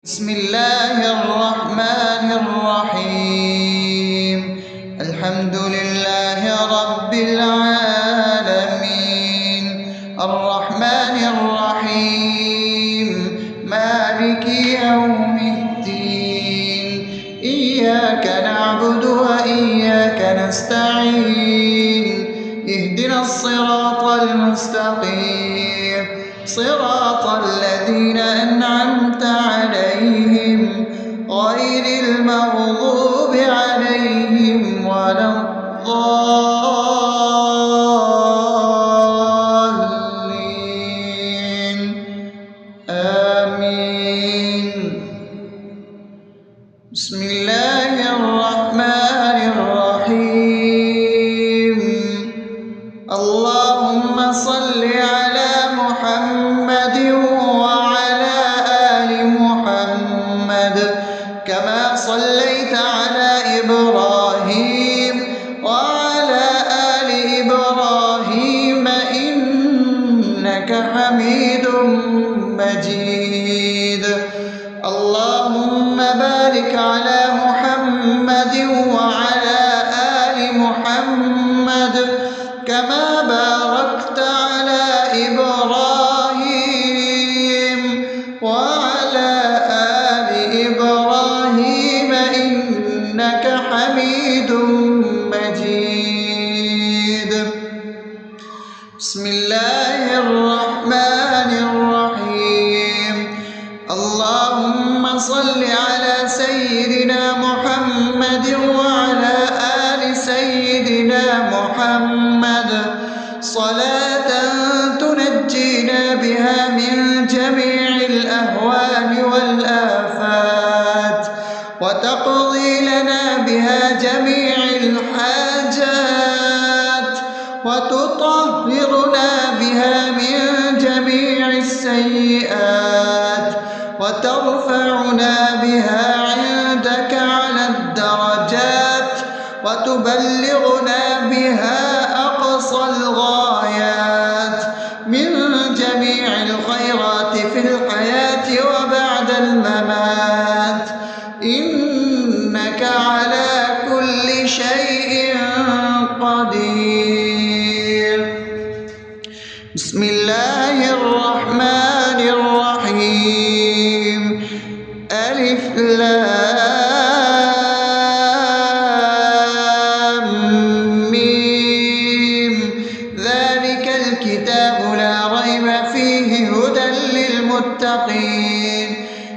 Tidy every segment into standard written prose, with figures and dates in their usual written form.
بسم الله الرحمن الرحيم. الحمد لله رب العالمين الرحمن الرحيم مالك يوم الدين إياك نعبد وإياك نستعين اهدنا الصراط المستقيم صراط الذين أنعمت عليهم غير المغضوب عليهم ولا الضالين آمين. بسم الله الرحمن الرحيم. اللهم صل على محمد وعلى آل محمد كما صليت على إبراهيم وعلى آل إبراهيم إنك حميد مجيد. اللهم بارك على محمد وعلى آل محمد كما باركت على إبراهيم وعلى آل إبراهيم إنك حميد مجيد. بسم الله الرحمن الرحيم. اللهم صل على سيدنا محمد وعلى آل سيدنا محمد صلاة تنجينا بها من جميع الأهوال والآفات وتقضي لنا بها جميع الحاجات وتطهرنا بها من جميع السيئات وترفعنا بها عندك على الدرجات وتبلغنا بها أقصى الغايات من جميع الخيرات في الحياة وبعد الممات إنك على كل شيء قدير. بسم الله الرحمن الرحيم. ألف لام ميم ذلك الكتاب لا ريب فيه هدى للمتقين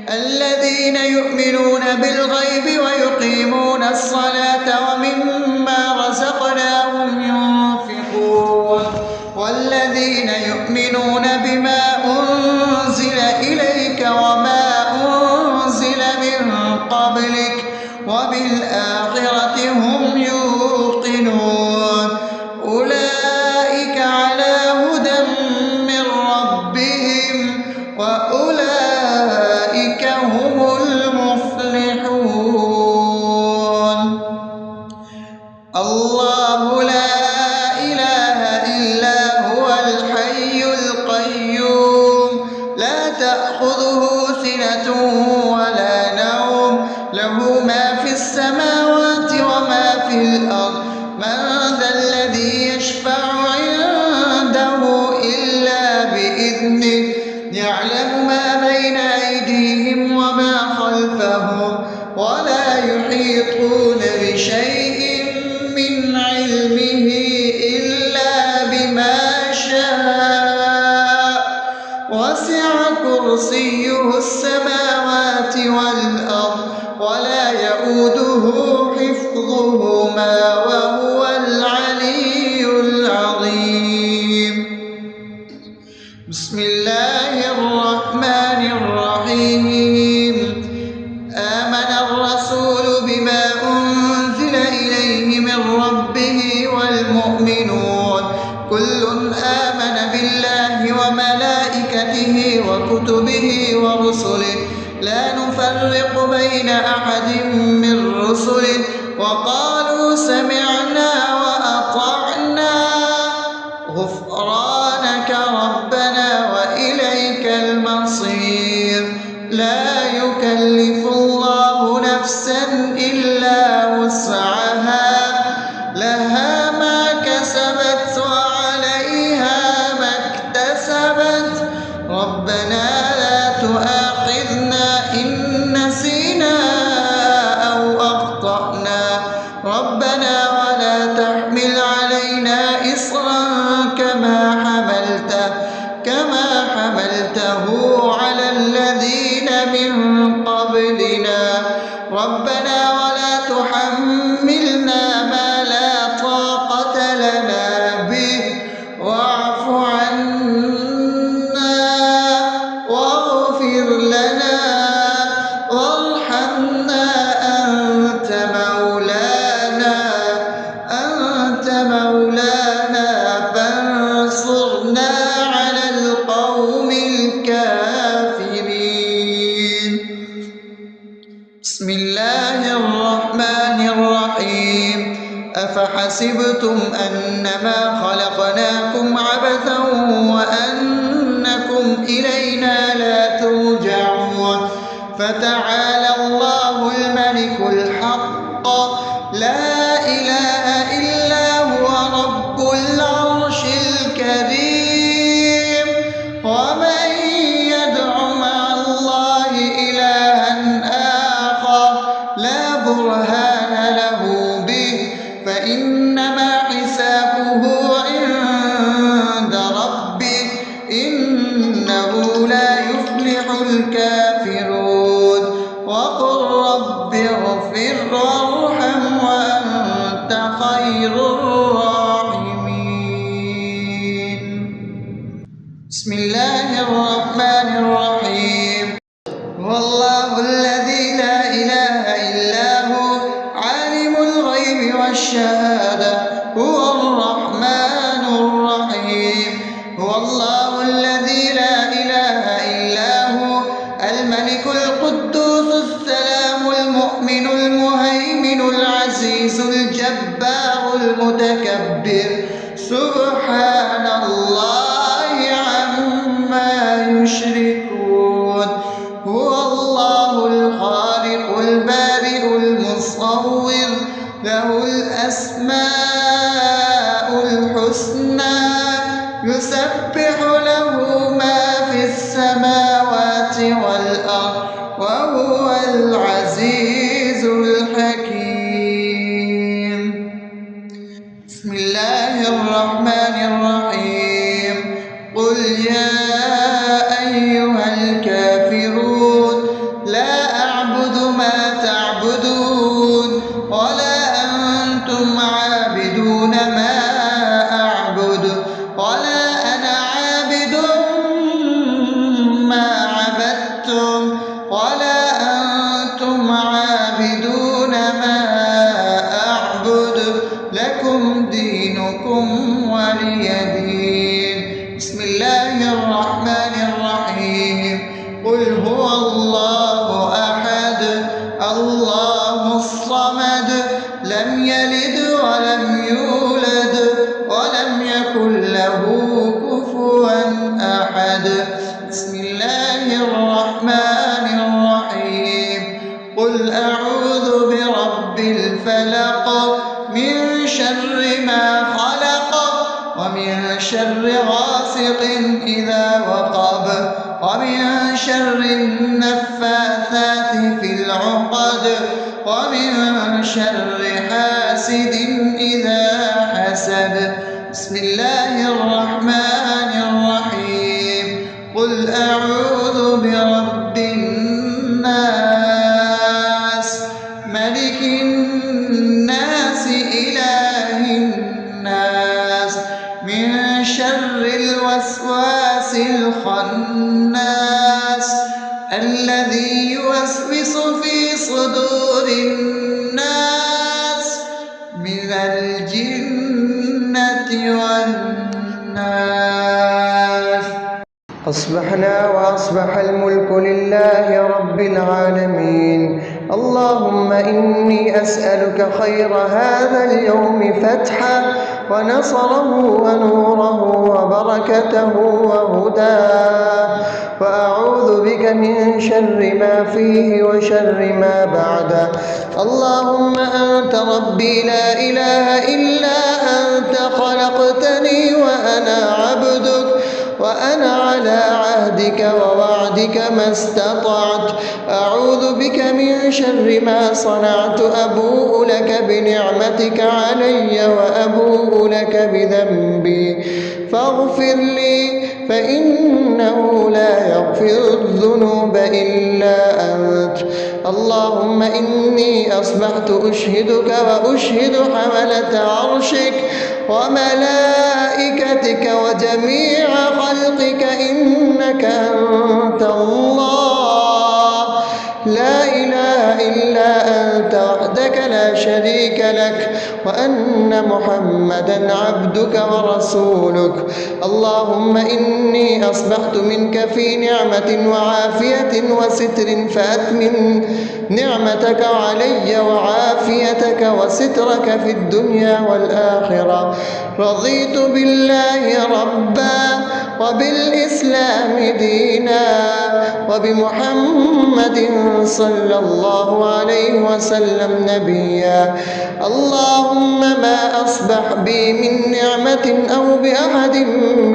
الذين يؤمنون بالغيب ويقيمون الصلاة ومما رزقناهم ينفقون والذين يؤمنون بما أنزل إليك وما أنزل من قبلك وبالآخرة هم يوقنون أولئك على هدى من ربهم وأولئك هم المفلحون. الله لا إله إلا هو الحي القيوم لا تأخذه سنة ولا نوم له ما في السماوات وما في الأرض من ذا الذي يشفع عنده إلا بإذنه يعلم ما بين أيديهم وما خلفهم ولا يحيطون بشيء من علمه إلا بما شاء وسع كرسيه السماوات والأرض ولا يؤوده حفظهما وهو العلي العظيم. بسم الله الرحمن الرحيم. آمن الرسول بما أنزل إليه من ربه والمؤمنون كل آمن بالله وملائكته وكتبه ورسله لا نفرق بين أحد من رسله وقالوا سمعنا وأطعنا غفرانك ربنا وإليك المصير. لا يكلف نسينا أو أخطأنا ربنا ولا تحمل علينا إصرا كما حملته على الذين من قبلنا ربنا ولا تحملنا ما لا طاقة لنا به واعف عنا واغفر لنا وارحمنا أنت مولانا فانصرنا على القوم الكافرين. بسم الله الرحمن الرحيم. أفحسبتم أنما خلقناكم عبثا وأنكم إلينا لا ترجعون فتعالى الله الملك الحق لا إله إلا هو رب العرش الكريم. ومن يدع مع الله إلها آخر لا برهان له به فإنما حسابه عند ربه إنه لا يفلح الكافرون. وقل رب اغفر وارحم وأنت خير الراحمين. بسم الله الرحمن الرحيم. هو الله الذي لا إله إلا هو عالم الغيب والشهادة هو الرحمن الرحيم. هو الله الذي لا إله إلا هو الملك القدوس السلام المؤمن المهيمن العزيز الجبار المتكبر سبحان الله عما يشركون. هو الله الخالق البارئ المصور له الأسماء الحسنى يسبح له ما في السماوات والأرض وهو العزيز الحكيم. بسم الله الرحمن الرحيم. قل يا أيها الكافرون لا أعبد ما تعبدون ولا أنتم عابدون ما أعبد ولا أنا عابد ما عبدتم ولا أنتم عابدون ما أعبد لكم دينكم ولي دين. بسم الله الرحمن الرحيم. قل هو الله أحد الله الصمد لم يلد ولم يولد ولم يكن له كفوا أحد. بسم الله الرحمن الرحيم. قل أعوذ برب الفلق من شر ما خلق ومن شر غاسق إذا وقب ومن شر النفاثات في العقد ومن شر حاسد إذا حسد. بسم الله الرحمن الرحيم. قل أعوذ برب الناس ملك الناس إله الناس من شر الوسواس الخناس الذي يوسوس في صدور الناس من الجنة والناس. أصبحنا وأصبح الملك لله رب العالمين. اللهم إني أسألك خير هذا اليوم فتحه ونصره ونوره وبركته وهداه وأعوذ بك من شر ما فيه وشر ما بعده. اللهم أنت ربي لا إله إلا أنت خلقتني وأنا عبدك وأنا على عهدك ووعدك ما استطعت. أعوذ بك بك من شر ما صنعت أبوء لك بنعمتك علي وأبوء لك بذنبي فاغفر لي فإنه لا يغفر الذنوب إلا أنت. اللهم إني أصبحت أشهدك وأشهد حملة عرشك وملائكتك وجميع خلقك إنك أنت الله لا إله إلا أنت وحدك لا شريك لك وأن محمدا عبدك ورسولك. اللهم إني أصبحت منك في نعمة وعافية وستر فأتمم نعمتك علي وعافيتك وسترك في الدنيا والآخرة. رضيت بالله ربا وبالإسلام دينا وبمحمد صلى الله عليه وسلم نبيا. اللهم ما أصبح بي من نعمة أو بأحد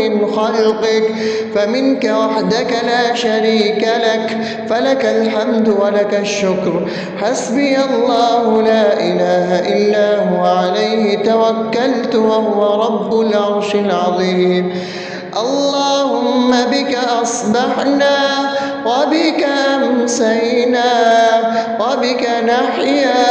من خلقك فمنك وحدك لا شريك لك فلك الحمد ولك الشكر. حسبي الله لا إله إلا هو عليه توكلت وهو رب العرش العظيم. اللهم بك أصبحنا وبك أمسينا وبك نحيا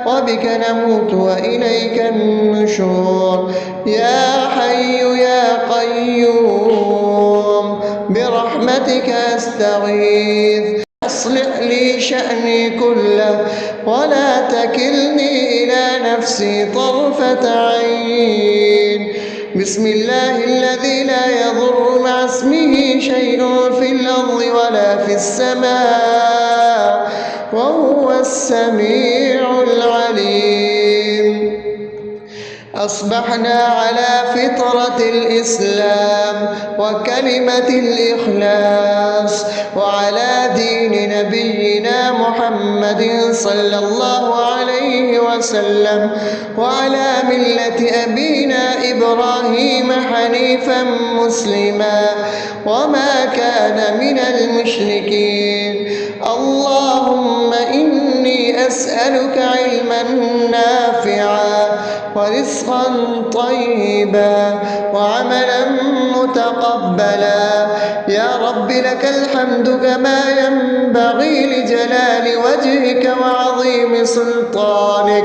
وبك نموت وإليك النشور. يا حي يا قيوم برحمتك أستغيث أصلح لي شأني كله ولا تكلني إلى نفسي طرفة عين. بسم الله الذي لا يضر مع اسمه شيء في الأرض ولا في السماء وهو السميع العليم. أصبحنا على فطرة الإسلام وكلمة الإخلاص وعلى دين نبينا محمد صلى الله عليه وسلم وعلى ملة أبينا إبراهيم حنيفا مسلما وما كان من المشركين. اللهم إني أسألك علما نافعا ورزقا طيبا وعملا متقبلا. يا رب لك الحمد كما ينبغي لجلال وجهك وعظيم سلطانك.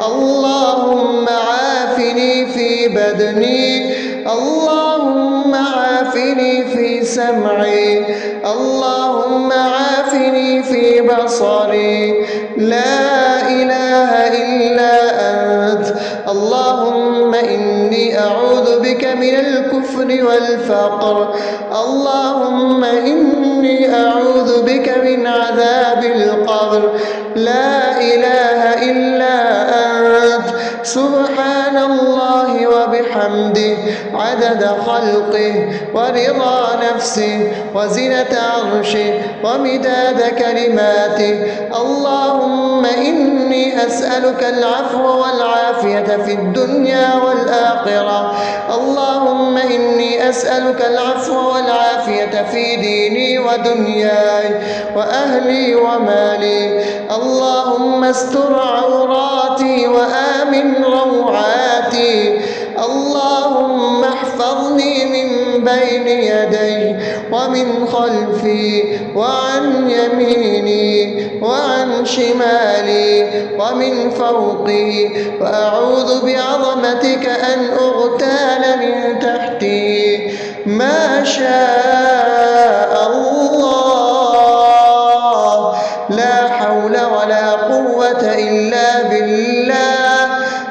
اللهم عافني في بدني اللهم عافني في سمعي اللهم عافني في بصري لا إله إلا أنت. اللهم إني أعوذ بك من الكفر والفقر. اللهم إني أعوذ بك من عذاب القبر. لا إله إلا أنت. سبحان الله وبحمده عدد خلقه ورضا نفسه وزنة عرشه ومداد كلماته. اللهم إني أسألك العفو والعافية في الدنيا والآخرة. اللهم إني أسألك العفو والعافية في ديني ودنياي وأهلي ومالي. اللهم استر عوراتي وآمن روعاتي. اللهم احفظني من بين يدي ومن خلفي وعن يميني وعن شمالي ومن فوقي وأعوذ بعظمتك أن أغتال من تحتي. ما شاء الله لا حول ولا قوة إلا بالله.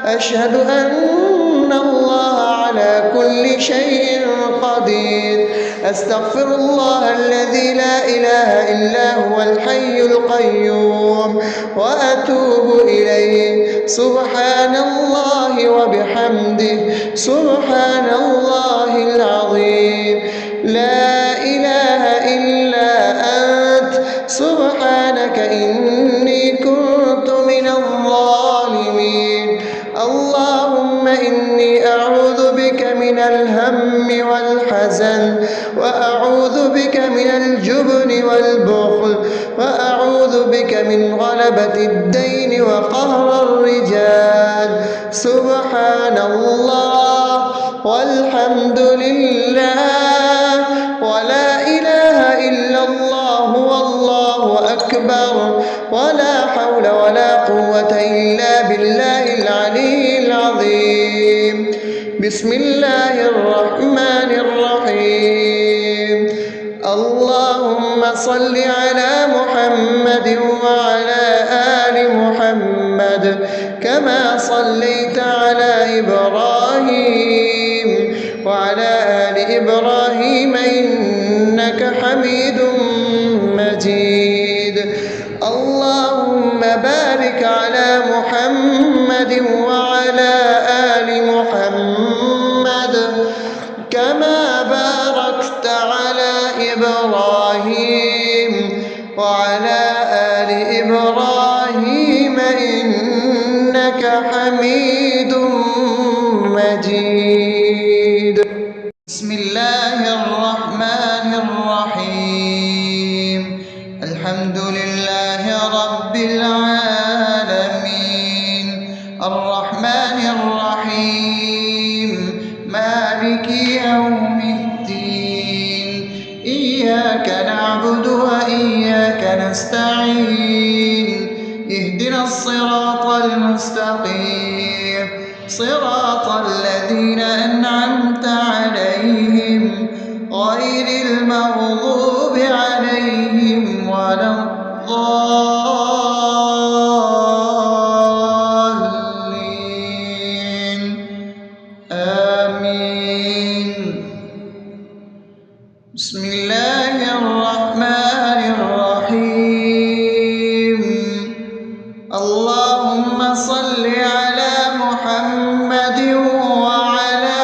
أشهد أن الله على كل شيء قدير. أستغفر الله الذي لا إله إلا هو الحي القيوم وأتوب إليه. سبحان الله وبحمده سبحان الله العظيم. لا إله إلا أنت سبحانك إني كنت من الظالمين. اللهم إني أعوذ بك من الهم والحزن وأعوذ بك من الجبن والبخل وأعوذ أعوذ بك من غلبة الدين وقهر الرجال. سبحان الله والحمد لله ولا إله إلا الله والله أكبر ولا حول ولا قوة إلا بالله العلي العظيم. بسم الله الرحمن الرحيم. اللهم صل على محمد وعلى آل محمد كما صليت على إبراهيم وعلى آل إبراهيم إنك حميد مجيد. اللهم بارك على محمد وعلى آل محمد كما باركت على إبراهيم وعلى آل إبراهيم إنك حميد مجيد. بسم الله الرحمن الرحيم. الحمد لله رب العالمين الرحمن الرحيم مالك يوم الدين. إياك نعبد وإياك نستعين. اهدنا الصراط المستقيم صراط الذين أنعمت عليهم غير المغضوب عليهم ولا الضالين. آمين. بسم الله الرحمن الرحيم. اللهم صل على محمد وعلى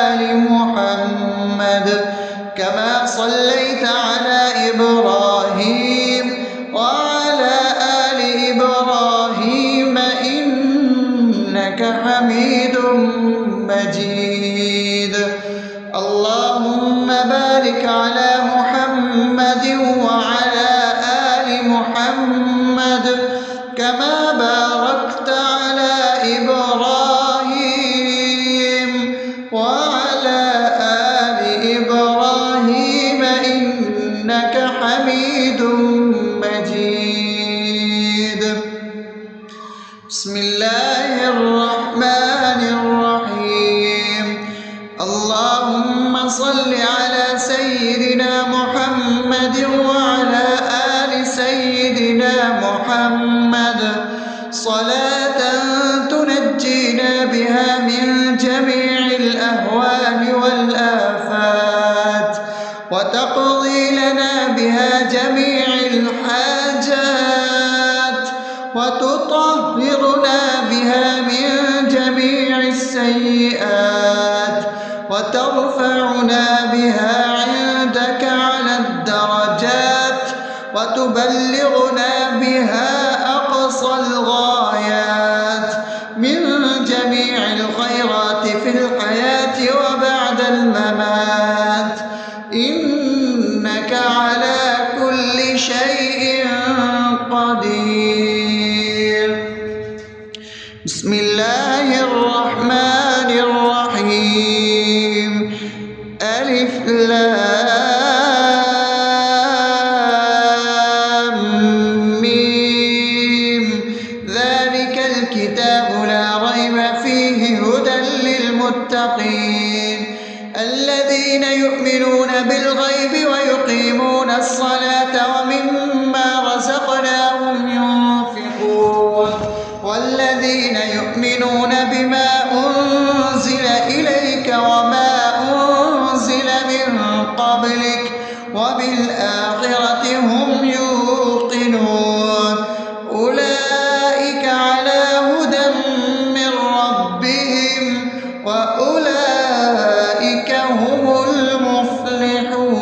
آل محمد كما صليت على إبراهيم وعلى آل إبراهيم إنك حميد مجيد. اللهم بارك على محمد وعلى آل محمد كما باركت على إبراهيم وعلى آل إبراهيم إنك حميد مجيد. بسم الله الرحمن الرحيم. اللهم صل على سيدنا محمد وعلى آل سيدنا محمد صلاة تنجينا بها من جميع الأهوال والآفات وتقضي لنا بها جميع الحاجات وتطهرنا بها من جميع السيئات وترفعنا بها عندك على الدرجات وتبلغنا بها أقصى الغايات من جميع الخيرات في الحياة وبعد الممات إنك على كل شيء قدير. بسم الله الرحمن الرحيم. ألف لام ميم. ذلك الكتاب لا ريب فيه هدى للمتقين الذين يؤمنون بالغيب ويقيمون الصلاة ومما رزقناهم ينفقون والذين يؤمنون بما أنزل إليك وما أنزل من قبلك وبالآخرة هم يوقنون أولئك على هدى من ربهم وأولئك هم المفلحون.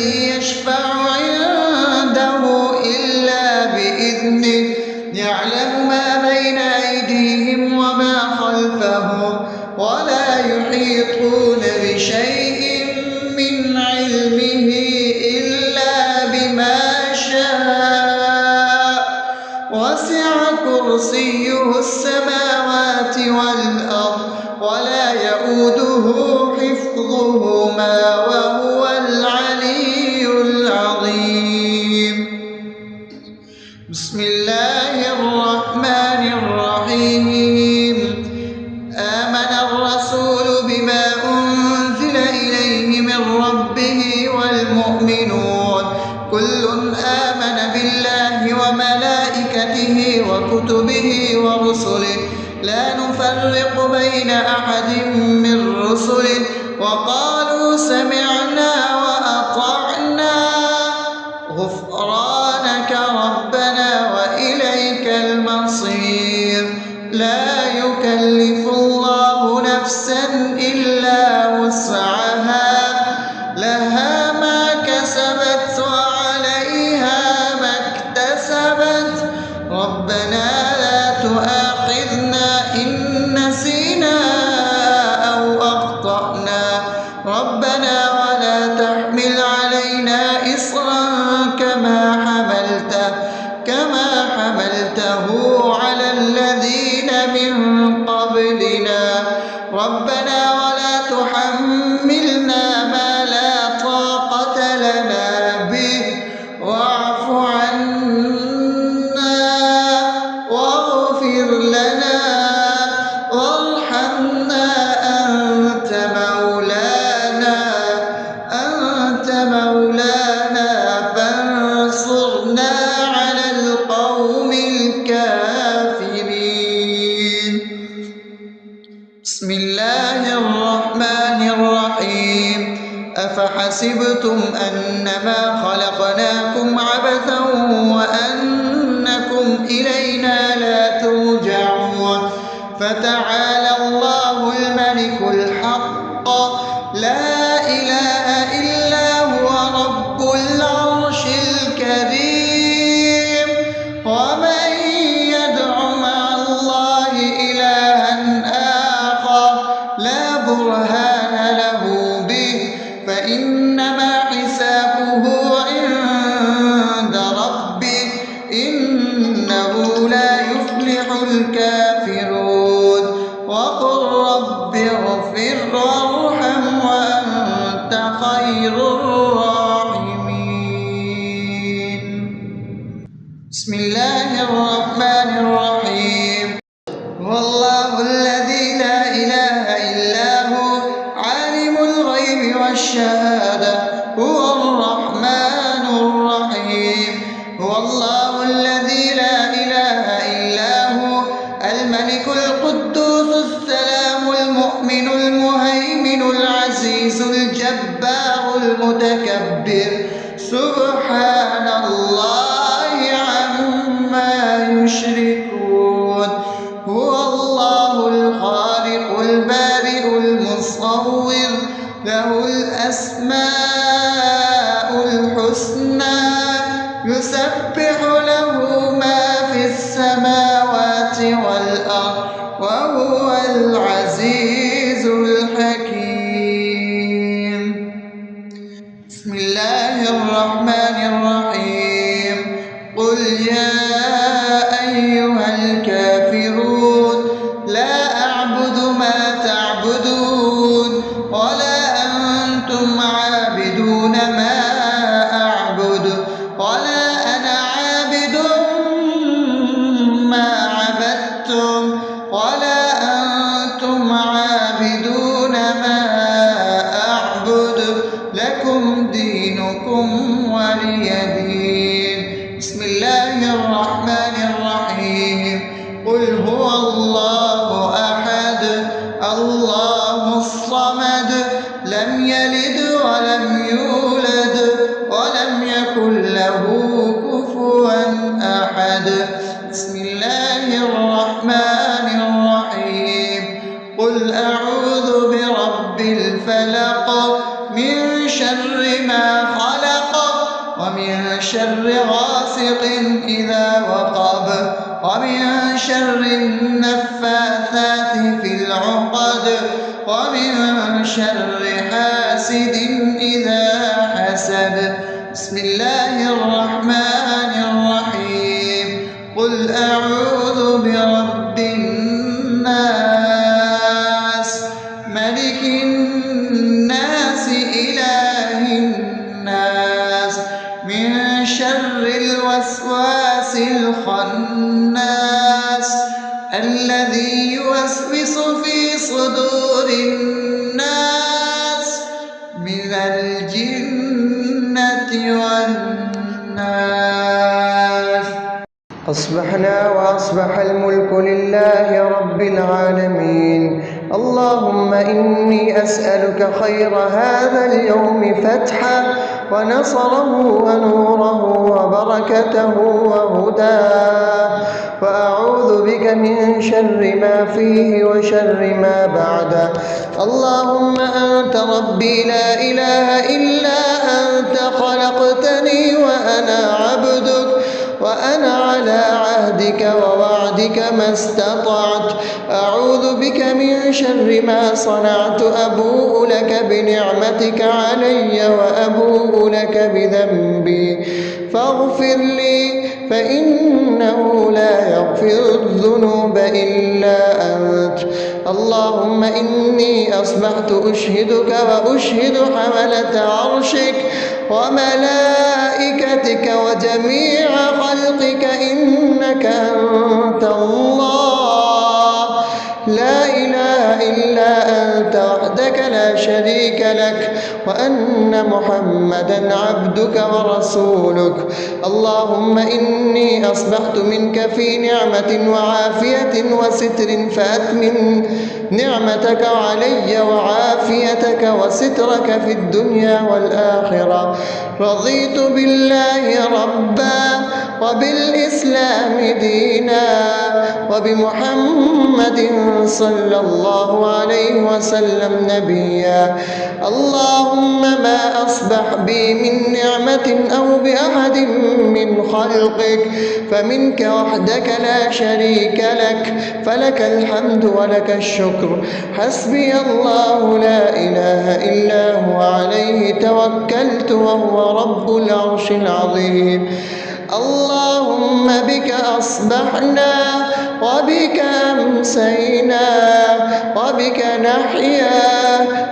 الذي يشفع عنده إلا بإذنه يعلم ما بين أيديهم وما خلفهم ولا يحيطون بشيء من علمه إلا بما شاء وسع كرسيه السماوات والأرض ولا يئوده حفظهما وهو العلي العظيم. بسم الله الرحمن الرحيم. آمن الرسول بما أنزل إليه من ربه والمؤمنون كل آمن بالله وملائكته وكتبه ورسله لا نفرق بين أحد من رسله وقالوا سمعنا وأطعنا غفرانك ربنا وإليك المصير. لا يكلف الله نفسا إلا وسعها لها ما كسبت وعليها ما اكتسبت ربنا لا تؤاخذنا إن نسينا أو أخطأنا ربنا ولا تحمل علينا إصرا كما حملته على الذين من قبلنا ربنا ولا تحملنا ما لا طاقة لنا به واعف عنا واغفر لنا وارحمنا أنت مولانا فانصرنا على القوم الكافرين. بسم الله الرحمن الرحيم. أفحسبتم أنما خلقناكم عبثا وأنكم إلينا لا ترجعون فتعالى الله الملك الحق لا إله إلا هو رب العرش الكريم. ومن يدع مع الله إلها آخر لا برهان له به فإنما حسابه عند ربه إنه لا يفلح الكافرون. وقل رب اغفر وارحم وأنت خير الراحمين. بسم الله الرحمن الرحيم. هو الله الذي لا إله إلا هو عالم الغيب والشهادة هو الرحمن الرحيم. هو الله الذي لا إله إلا هو الملك القدوس السلام المؤمن المهيمن العزيز الجبار المتكبر سبحان الله عما يشركون. هو الله الخالق البارئ المصور له الأسماء الحسنى يسبح له ما في السماوات والأرض وهو العزيز الحكيم. بسم الله الرحمن الرحيم. قل يا أيها الكافرون لا أعبد ما تعبدون ولا أنتم عابدون ما أعبد ولا أنا عابد ما عبدتم ولا أنتم عابدون ما أعبد لكم دينكم ولي دين. بسم الله الرحمن الرحيم. قل هو الله أحد الله الصمد لم يلد ولم يولد ولم يكن له كفوا أحد. بسم الله الرحمن الرحيم. قل أعوذ برب الفلق من شر ما خلق شر غاسق إذا وقب ومن شر النفاثات في العقد ومن شر حاسد إذا حسد. بسم الله الرحمن الرحيم. قل أعوذ برب الناس ملك الناس إله الناس من شر الوسواس الخناس الذي يوسوس في صدور الناس من الجنة والناس. أصبحنا وأصبح الملك لله رب العالمين. اللهم إني أسألك خير هذا اليوم فتحه ونصره ونوره وبركته وهداه، وأعوذ بك من شر ما فيه وشر ما بعده. اللهم أنت ربي لا إله إلا أنت، خلقتني وأنا عبدك وأنا على عهدك ووعدك ما استطعت. أعوذ بك من شر ما صنعت، أبوء لك بنعمتك علي وأبوء لك بذنبي فاغفر لي، فإنه لا يغفر الذنوب إلا أنت. اللهم إني أصبحت أشهدك وأشهد حملة عرشك وملائكتك وجميع خلقك إنك أنت الله لا إله إلا أنت وحدك لا شريك لك، وأن محمدا عبدك ورسولك. اللهم إني أصبحت منك في نعمة وعافية وستر، فأتمم نعمتك علي وعافيتك وسترك في الدنيا والآخرة. رضيت بالله ربا وبالإسلام دينا وبمحمد صلى الله عليه وسلم نبيا. اللهم ما أصبح بي من نعمة أو بأحد من خلقك فمنك وحدك لا شريك لك، فلك الحمد ولك الشكر. حسبي الله لا إله إلا هو عليه توكلت وهو رب العرش العظيم. اللهم بك أصبحنا وبك أمسينا وبك نحيا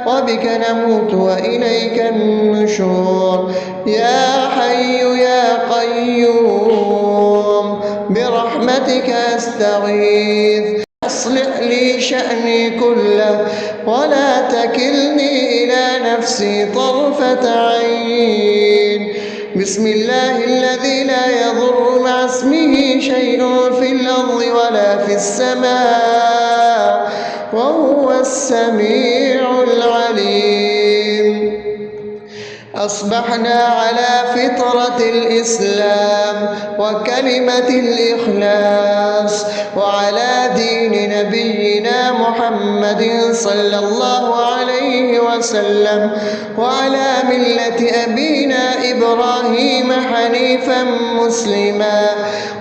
وبك نموت وإليك النشور. يا حي يا قيوم برحمتك أستغيث، أصلح لي شأني كله ولا تكلني إلى نفسي طرفة عين. بسم الله الذي لا يضر مع اسمه شيء في الأرض ولا في السماء وهو السميع العليم. أصبحنا على فطرة الإسلام وكلمة الإخلاص وعلى دين نبينا محمد صلى الله عليه وسلم وعلى ملة أبينا إبراهيم حنيفا مسلما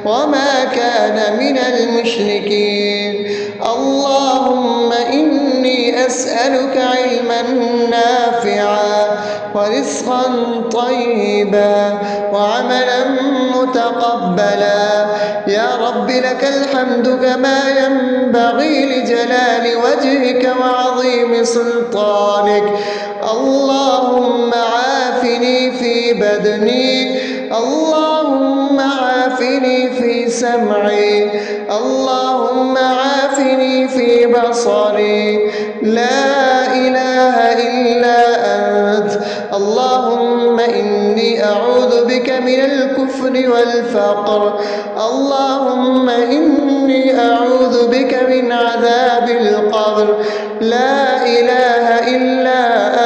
وما كان من المشركين. اللهم إني أسألك علما نافعا ورزقا طيبا وعملا متقبلا. يا رب لك الحمد كما ينبغي لجلال وجهك وعظيم سلطانك. اللهم عافني في بدني، اللهم عافني في سمعي، اللهم عافني في بصري. لا إله إلا أنت. اللهم إني أعوذ بك من الكفر والفقر. اللهم إني أعوذ بك من عذاب القبر. لا إله إلا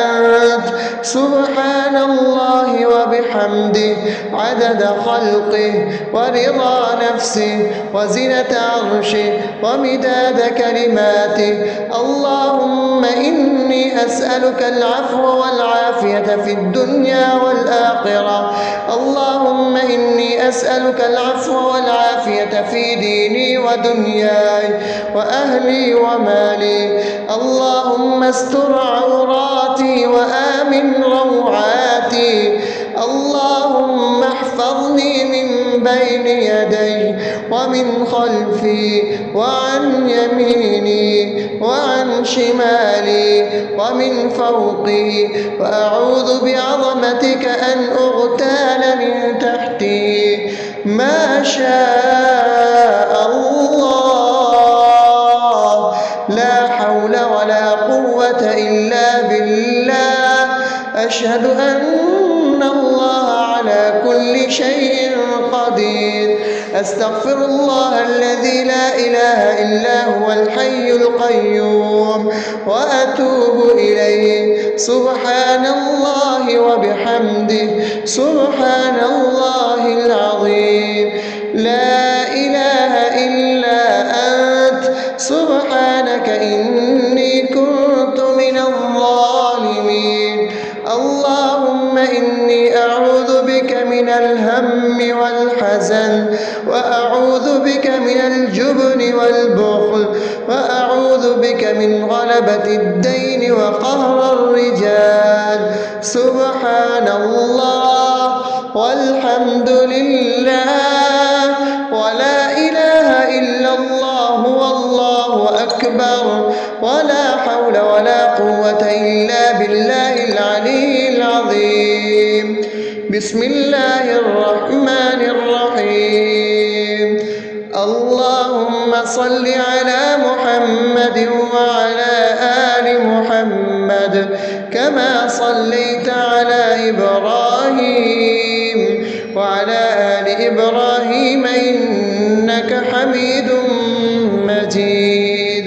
أنت. سبحان الله وبحمده عدد خلقه ورضا نفسه وزنة عرشه ومداد كلماته. اللهم إني أسألك العفو والعافية في الدنيا والآخرة. اللهم أسألك العفو والعافية في ديني ودنياي وأهلي ومالي. اللهم استر عوراتي وآمن روعاتي. اللهم احفظني من بين يدي ومن خلفي وعن يميني وعن شمالي ومن فوقي، وأعوذ بعظمتك أن أغتال من تحتي. ما شاء الله، لا حول ولا قوة إلا بالله. أشهد أن الله على كل شيء قدير. أستغفر الله الذي لا إله إلا هو الحي القيوم وأتوب إليه. سبحان الله وبحمده، سبحان الله العظيم. لا إله إلا أنت، سبحانك إني كنت من الظالمين. اللهم إني أعوذ بك من الهم والحزن، وأعوذ بك من الجبن والبخل، وأعوذ بك من غلبة الدين وقهر الرجال. سبحان الله والحمد لله ولا إله إلا الله والله أكبر، ولا حول ولا قوة إلا بالله العلي العظيم. بسم الله الرحمن الرحيم. اللهم صل على محمد وعلى آل محمد كما صليت على إبراهيم وعلى آل إبراهيم إنك حميد مجيد.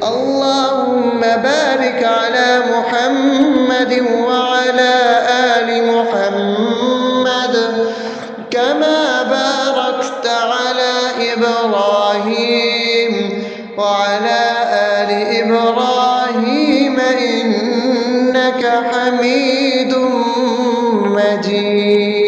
اللهم بارك على محمد وعلى آل محمد كما باركت على إبراهيم وعلى آل إبراهيم إنك حميد مجيد.